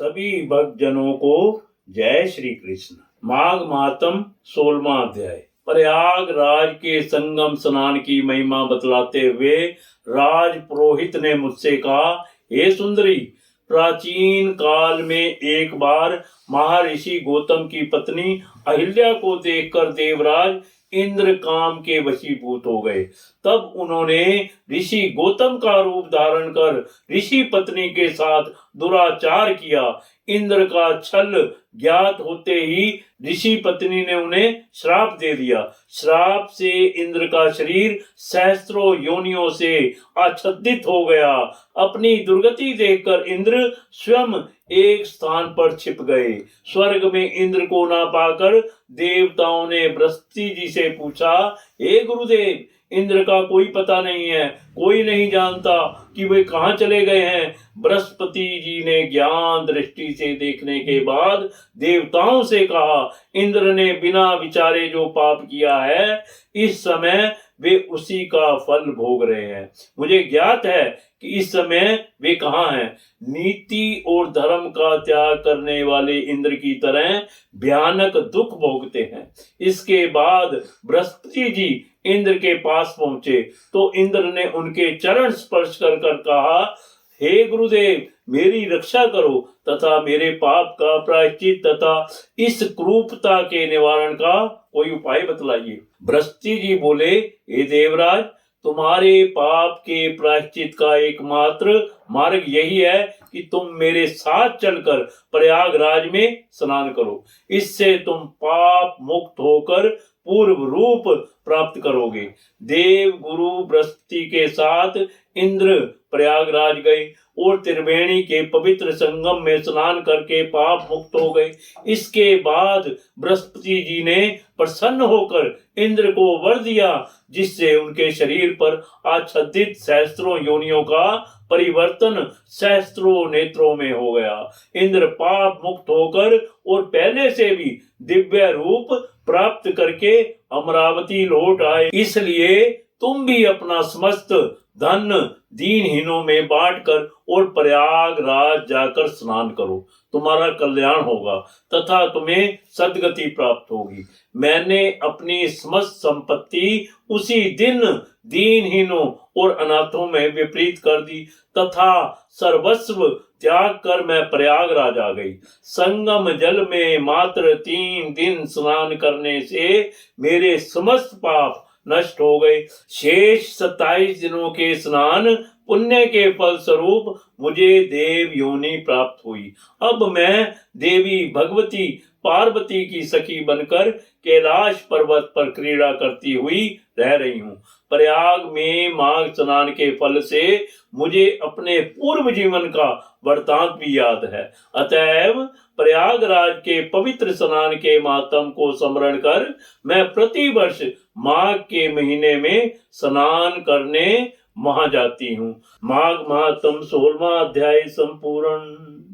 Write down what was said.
सभी भक्तजनों को जय श्री कृष्ण। माघ मातम 16वां अध्याय। प्रयागराज के संगम स्नान की महिमा बतलाते हुए राज पुरोहित ने मुझसे कहा, हे सुंदरी, प्राचीन काल में एक बार महर्षि गौतम की पत्नी अहिल्या को देखकर देवराज इंद्र काम के वशीभूत हो गए। तब उन्होंने ऋषि गौतम का रूप धारण कर ऋषि पत्नी के साथ दुराचार किया। इंद्र का छल ज्ञात होते ही ऋषि पत्नी ने उन्हें श्राप दे दिया। श्राप से इंद्र का शरीर सहस्त्रों योनियों से आच्छादित हो गया। अपनी दुर्गति देखकर इंद्र स्वयं एक स्थान पर छिप गए। स्वर्ग में इंद्र को ना पाकर देवताओं ने बृहस्पति जी से पूछा, हे गुरुदेव, इंद्र का कोई पता नहीं है, कोई नहीं जानता कि वे कहाँ चले गए हैं। बृहस्पति जी ने ज्ञान दृष्टि से देखने के बाद देवताओं से कहा, इंद्र ने बिना विचारे जो पाप किया है, इस समय वे उसी का फल भोग रहे हैं। मुझे ज्ञात है कि इस समय वे कहाँ हैं। नीति और धर्म का त्याग करने वाले इंद्र की तरह भयानक दुख भोगते हैं। इसके बाद बृहस्पति जी इंद्र के पास पहुंचे तो इंद्र ने उनके चरण स्पर्श कर कहा, हे गुरुदेव, मेरी रक्षा करो तथा मेरे पाप का प्रायश्चित तथा इस क्रूरता के निवारण का कोई उपाय बतलाइए। बृहस्पति जी बोले, हे देवराज, तुम्हारे पाप के प्रायश्चित का एकमात्र मार्ग यही है कि तुम मेरे साथ चलकर प्रयागराज में स्नान करो। इससे तुम पाप मुक्त होकर पूर्व रूप प्राप्त करोगे। देव गुरु बृहस्पति के साथ इंद्र प्रयागराज गए और त्रिवेणी के पवित्र संगम में स्नान करके पाप मुक्त हो गए। इसके बाद बृहस्पति जी ने प्रसन्न होकर इंद्र को वर दिया, जिससे उनके शरीर पर आच्छादित सहस्त्रों योनियों का परिवर्तन सहस्त्रों नेत्रों में हो गया। इंद्र पाप मुक्त होकर और पहले से भी दिव्य रूप प्राप्त करके अमरावती लौट आए। इसलिए तुम भी अपना समस्त धन दीनहीनों में बांटकर और प्रयागराज जाकर स्नान करो। तुम्हारा कल्याण होगा तथा तुम्हें सद्गति प्राप्त होगी। मैंने अपनी समस्त संपत्ति उसी दिन दीनहीनों और अनाथों में विपरीत कर दी तथा सर्वस्व त्याग कर मैं प्रयागराज आ गई। संगम जल में मात्र 3 दिन स्नान करने से मेरे समस्त पाप नष्ट हो गए। शेष 27 दिनों के स्नान पुण्य के फल स्वरूप मुझे देव योनि प्राप्त हुई। अब मैं देवी भगवती पार्वती की सखी बनकर कैलाश पर्वत पर क्रीड़ा करती हुई रह रही हूँ। प्रयाग में माघ स्नान के फल से मुझे अपने पूर्व जीवन का वृतांत भी याद है। अतएव प्रयागराज के पवित्र स्नान के मातम को स्मरण कर मैं प्रतिवर्ष माघ के महीने में स्नान करने वहां जाती हूँ। माघ मातम 16वां अध्याय संपूर्ण।